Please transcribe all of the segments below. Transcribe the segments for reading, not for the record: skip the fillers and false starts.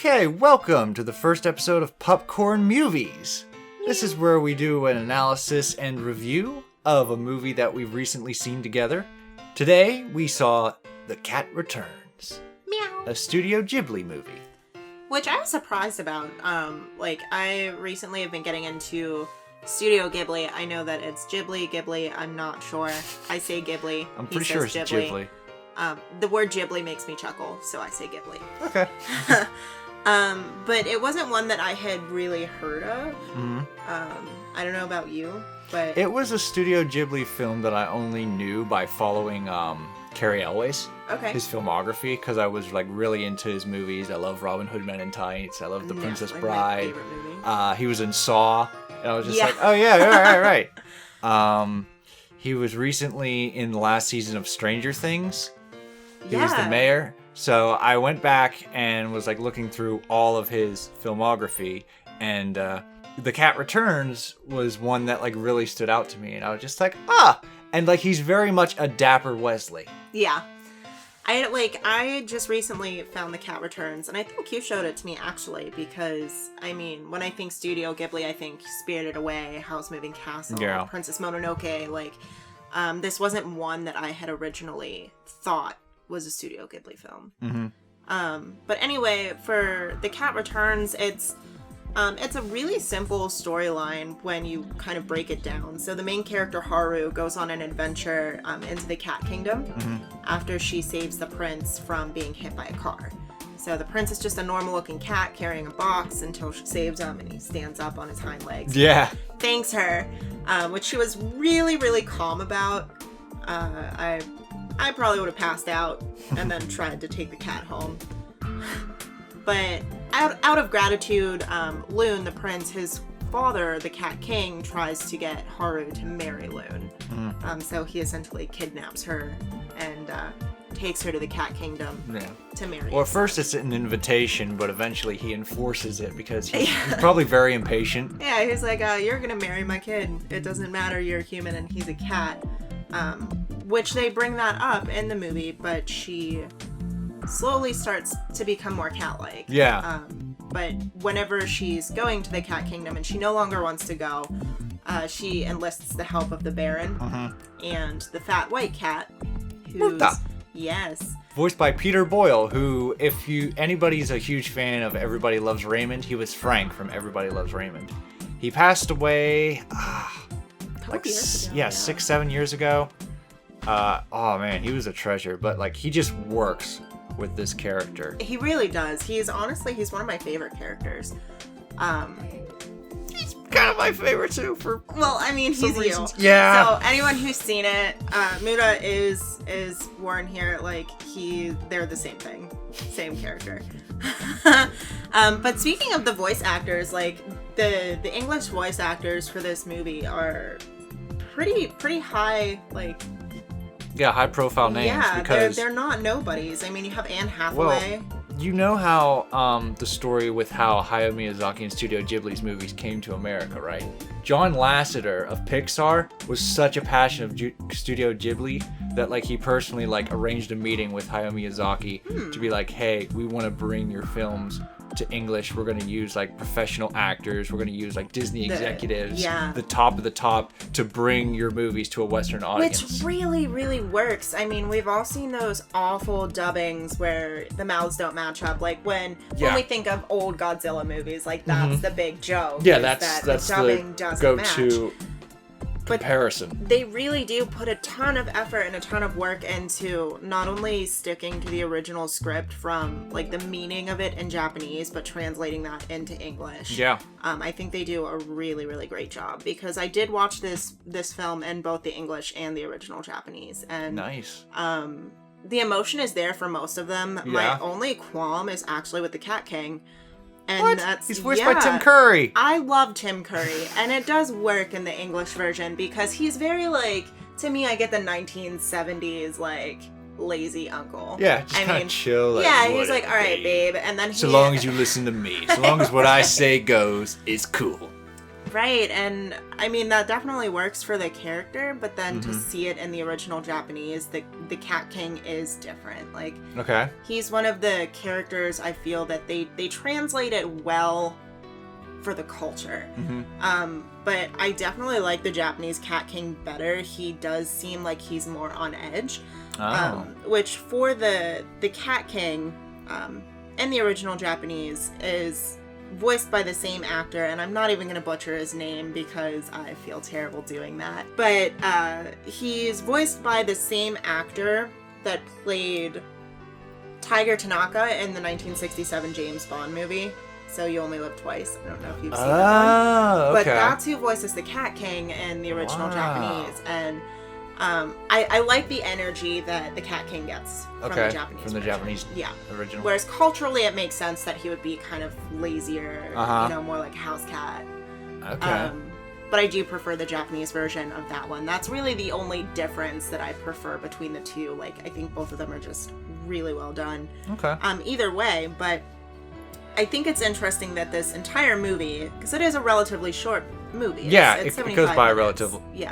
Okay, welcome to the first episode of Pupcorn Movies. This is where we do an analysis and review of a movie that we've recently seen together. Today, we saw The Cat Returns, Meow. a Studio Ghibli movie. Which I was surprised about. I recently have been getting into Studio Ghibli. I know that it's Ghibli, I'm not sure. I say Ghibli. I'm pretty sure it's Ghibli. The word Ghibli makes me chuckle, so I say Ghibli. Okay. But it wasn't one that I had really heard of. Mm-hmm. I don't know about you, but... It was a Studio Ghibli film that I only knew by following Cary Elwes. Okay. His filmography, because I was really into his movies. I love Robin Hood Men in Tights. I love The Princess Bride. My favorite movie. He was in Saw. And I was just oh yeah, right. He was recently in the last season of Stranger Things. He was the mayor. So I went back and was looking through all of his filmography, and The Cat Returns was one that really stood out to me, and I was just and he's very much a dapper Wesley. Yeah. I just recently found The Cat Returns, and I think you showed it to me, actually, because, when I think Studio Ghibli, I think Spirited Away, Howl's Moving Castle, Princess Mononoke, this wasn't one that I had originally thought was a Studio Ghibli film. Mm-hmm. But anyway, for The Cat Returns, it's a really simple storyline when you kind of break it down. So the main character, Haru, goes on an adventure into the Cat Kingdom after she saves the prince from being hit by a car. So the prince is just a normal-looking cat carrying a box until she saves him, and he stands up on his hind legs. Yeah. Thanks her, which she was really, really calm about. I probably would have passed out and then tried to take the cat home. But out of gratitude, Loon, the prince, his father, the Cat King, tries to get Haru to marry Loon. So he essentially kidnaps her and takes her to the Cat Kingdom to marry. Well, at first it's an invitation, but eventually he enforces it because he's probably very impatient. Yeah, he's like, you're gonna marry my kid. It doesn't matter, you're a human and he's a cat. Which they bring that up in the movie, but she slowly starts to become more cat-like. Yeah. But whenever she's going to the Cat Kingdom and she no longer wants to go, she enlists the help of the Baron and the fat white cat, who's... Murta. Yes. Voiced by Peter Boyle, who, if anybody's a huge fan of Everybody Loves Raymond, he was Frank from Everybody Loves Raymond. He passed away... years ago, 6-7 years ago. Oh man, he was a treasure, but he just works with this character. He really does. He's one of my favorite characters. He's kind of my favorite too he's reasons. you. Yeah. So anyone who's seen it, Muda is Warren here. They're the same thing, same character. But speaking of the voice actors, the English voice actors for this movie are pretty high, high profile names. Yeah, because they're not nobodies. You have Anne Hathaway. Well, you know how the story with how Hayao Miyazaki and Studio Ghibli's movies came to America, right? John Lasseter of Pixar was such a passion of Studio Ghibli that he personally arranged a meeting with Hayao Miyazaki to be hey, we want to bring your films to English. We're going to use professional actors. We're going to use Disney executives, the top of the top, to bring your movies to a Western audience. Which really, really works. We've all seen those awful dubbings where the mouths don't match up. When we think of old Godzilla movies, that's the big joke. Yeah, that's the dubbing doesn't go-to match. comparison. But they really do put a ton of effort and a ton of work into not only sticking to the original script from the meaning of it in Japanese, but translating that into English. Yeah. I think they do a really, really great job, because I did watch this film in both the English and the original Japanese, and nice. The emotion is there for most of them. Yeah. My only qualm is actually with the Cat King. And what? He's voiced by Tim Curry. I love Tim Curry, and it does work in the English version because he's very to me, I get the 1970s lazy uncle. Yeah, just kind of chill. He's all right, babe, and then so long as you listen to me, so long as what I say goes, it's cool. Right, and I mean, that definitely works for the character, but then to see it in the original Japanese, the Cat King is different. Like, Okay. he's one of the characters I feel that they translate it well for the culture. But I definitely like the Japanese Cat King better. He does seem like he's more on edge. Which for the Cat King in the original Japanese is voiced by the same actor, and I'm not even going to butcher his name because I feel terrible doing that. But he's voiced by the same actor that played Tiger Tanaka in the 1967 James Bond movie. So You Only Live Twice. I don't know if you've seen that one. But that's who voices the Cat King in the original Japanese. And I like the energy that the Cat King gets from the Japanese From the Japanese original. Whereas culturally it makes sense that he would be kind of lazier, you know, more like a house cat. Okay. But I do prefer the Japanese version of that one. That's really the only difference that I prefer between the two. Like, I think both of them are just really well done. Okay. Either way, but I think it's interesting that this entire movie, because it is a relatively short movie. Yeah, it's it goes by minutes. relatively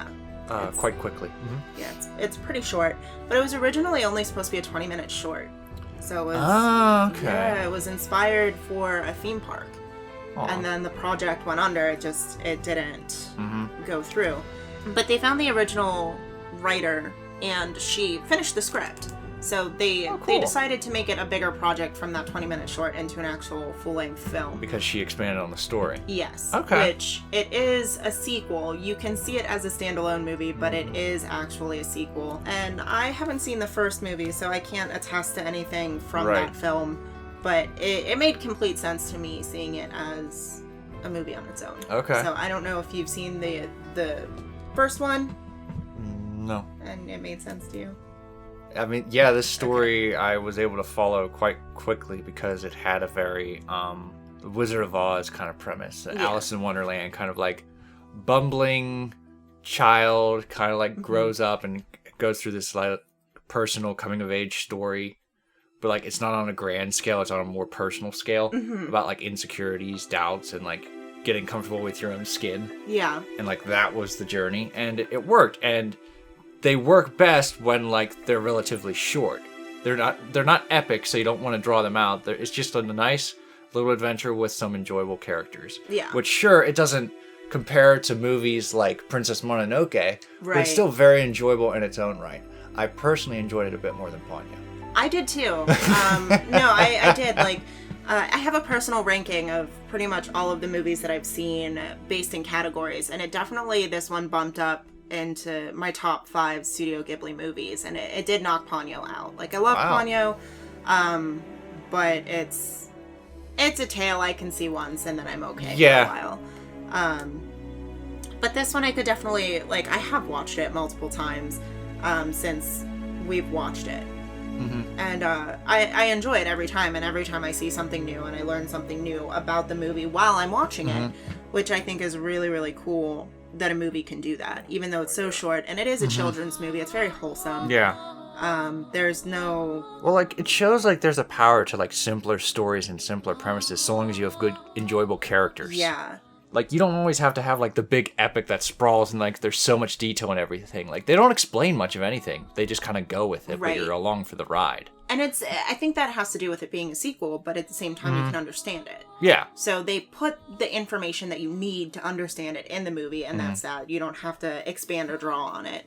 Quite quickly. Yeah, it's pretty short. But it was originally only supposed to be a 20-minute short. So it was... Yeah, it was inspired for a theme park. And then the project went under. It didn't go through. But they found the original writer, and she finished the script. So they decided to make it a bigger project from that 20-minute short into an actual full-length film. Because she expanded on the story. Yes. Okay. Which, it is a sequel. You can see it as a standalone movie, but it is actually a sequel. And I haven't seen the first movie, so I can't attest to anything from that film. But it made complete sense to me seeing it as a movie on its own. Okay. So I don't know if you've seen the first one. No. And it made sense to you. I mean, yeah, this story I was able to follow quite quickly because it had a very Wizard of Oz kind of premise. Alice in Wonderland, kind of like bumbling child, kind of like grows up and goes through this like personal coming of age story. But like it's not on a grand scale, it's on a more personal scale about like insecurities, doubts, and like getting comfortable with your own skin. Yeah. And like that was the journey, and it worked. And they work best when like they're relatively short. They're not epic, so you don't want to draw them out. It's just a nice little adventure with some enjoyable characters. Yeah. Which sure, it doesn't compare to movies like Princess Mononoke, but it's still very enjoyable in its own right. I personally enjoyed it a bit more than Ponyo. I did too. No, I did. Like, I have a personal ranking of pretty much all of the movies that I've seen based in categories, and this one bumped up into my top 5 Studio Ghibli movies, and it did knock Ponyo out. Like, I love Ponyo, but it's a tale I can see once, and then I'm okay for a while. But this one I could definitely, like, I have watched it multiple times since we've watched it. And I enjoy it every time, and every time I see something new and I learn something new about the movie while I'm watching it, which I think is really, really cool that a movie can do that, even though it's so short. And it is a children's movie. It's very wholesome. Yeah. There's no... Well, like, it shows, like, there's a power to, like, simpler stories and simpler premises, so long as you have good, enjoyable characters. Yeah. Like, you don't always have to have, like, the big epic that sprawls and, like, there's so much detail and everything. Like, they don't explain much of anything. They just kind of go with it, but you're along for the ride. And I think that has to do with it being a sequel, but at the same time, you can understand it. Yeah. So they put the information that you need to understand it in the movie, and that's that. You don't have to expand or draw on it.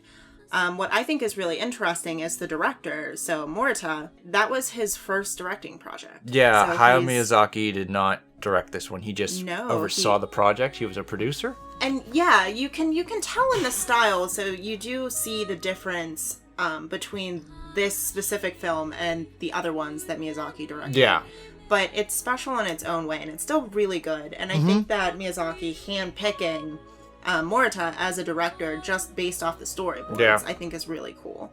What I think is really interesting is the director. So Morita, that was his first directing project. Yeah, so Hayao Miyazaki did not direct this one. He just oversaw the project. He was a producer. And yeah, you can tell in the style. So you do see the difference between this specific film and the other ones that Miyazaki directed. Yeah. But it's special in its own way, and it's still really good. And I think that Miyazaki handpicking Morita as a director just based off the storyboards, I think is really cool.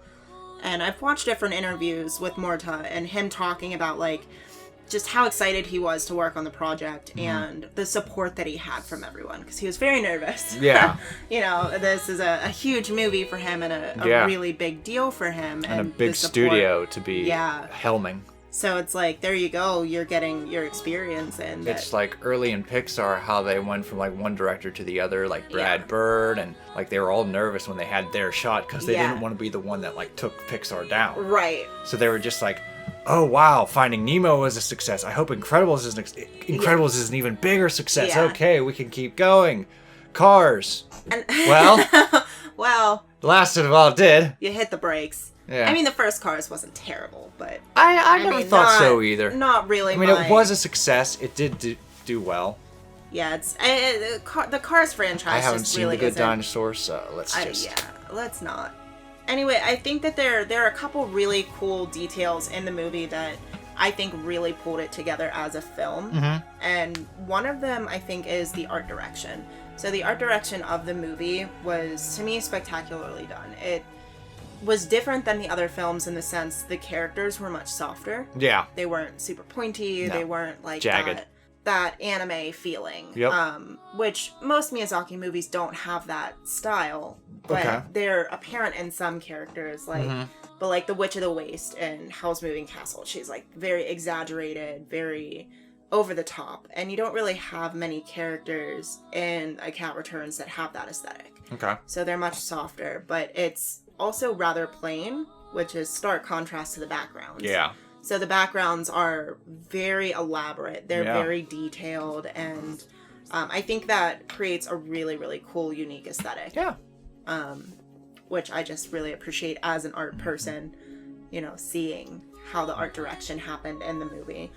And I've watched different interviews with Morita and him talking about, like, just how excited he was to work on the project and the support that he had from everyone, because he was very nervous. Yeah. You know, this is a huge movie for him and a really big deal for him. And a big studio to be helming. So it's like, there you go, you're getting your experience in It's like early in Pixar how they went from like one director to the other, like Brad Bird, and like they were all nervous when they had their shot because they didn't want to be the one that like took Pixar down. Right. So they were just like, oh wow, Finding Nemo was a success. I hope Incredibles is an even bigger success. Yeah. Okay, we can keep going. Cars. And Well, the last of it all did. You hit the brakes. Yeah. I mean, the first Cars wasn't terrible, but I never thought so either. Not really. I mean, it was a success. It did do well. Yeah, it's the Cars franchise. I haven't just seen really The Good isn't. Dinosaur, so let's let's not. Anyway, I think that there are a couple really cool details in the movie that I think really pulled it together as a film. And one of them, I think, is the art direction. So the art direction of the movie was, to me, spectacularly done. It was different than the other films in the sense the characters were much softer. Yeah. They weren't super pointy. No. They weren't like jagged. That anime feeling. Yep. Which most Miyazaki movies don't have that style. But they're apparent in some characters, like but like the Witch of the Waste in Howl's Moving Castle. She's like very exaggerated, very over the top. And you don't really have many characters in A Cat Returns that have that aesthetic. Okay. So they're much softer, but it's also rather plain, which is stark contrast to the backgrounds. Yeah. So the backgrounds are very elaborate. They're very detailed, and I think that creates a really, really cool, unique aesthetic. Yeah. Which I just really appreciate as an art person, you know, seeing how the art direction happened in the movie.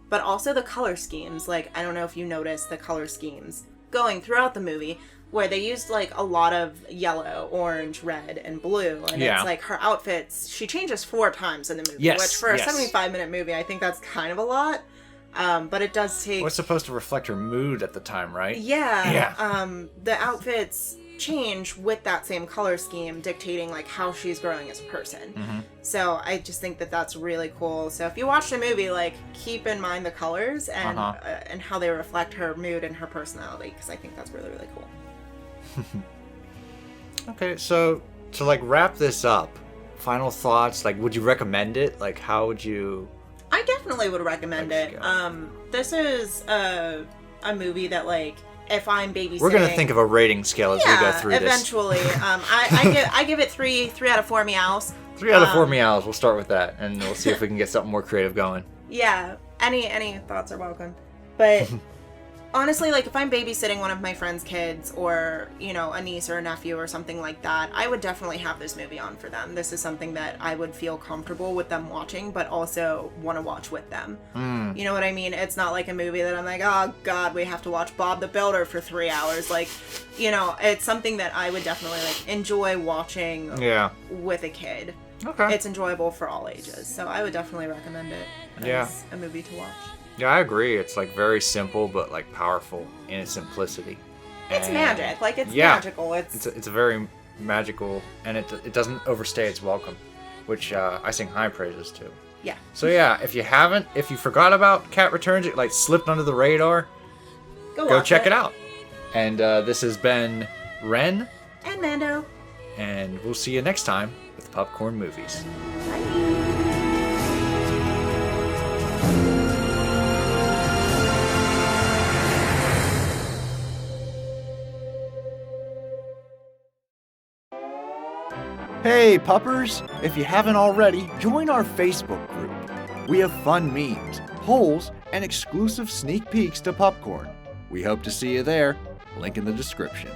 But also the color schemes. Like, I don't know if you noticed the color schemes going throughout the movie, where they used like a lot of yellow, orange, red, and blue. And it's like her outfits, she changes 4 times in the movie. Yes, which for a 75-minute movie, I think that's kind of a lot. But it does take... Well, it's supposed to reflect her mood at the time, right? Yeah. The outfits change with that same color scheme, dictating like how she's growing as a person. So I just think that that's really cool. So if you watch the movie, like, keep in mind the colors and how they reflect her mood and her personality, because I think that's really, really cool. Okay, so to like wrap this up, final thoughts, like would you recommend it? Like how would you... I definitely would recommend it. This is a movie that, like, if I'm babysitting... We're gonna think of a rating scale as we go through eventually. this. I give it 3 out of 4 meows. 3 out of 4 meows. We'll start with that, and we'll see if we can get something more creative going. Yeah, any thoughts are welcome. But honestly, like, if I'm babysitting one of my friend's kids, or, you know, a niece or a nephew or something like that, I would definitely have this movie on for them. This is something that I would feel comfortable with them watching, but also want to watch with them. You know what I mean? It's not like a movie that I'm like, oh god, we have to watch Bob the Builder for 3 hours. Like, you know, it's something that I would definitely, like, enjoy watching with a kid. Okay. It's enjoyable for all ages, so I would definitely recommend it as a movie to watch. Yeah, I agree. It's like very simple, but like powerful in its simplicity. It's magic. Like, it's magical. It's a very magical, and it doesn't overstay its welcome, which I sing high praises to. Yeah. So yeah, if you forgot about Cat Returns, it like slipped under the radar, go check it out. And this has been Ren and Mando, and we'll see you next time with Popcorn Movies. Bye. Hey, puppers! If you haven't already, join our Facebook group. We have fun memes, polls, and exclusive sneak peeks to Pupcorn. We hope to see you there. Link in the description.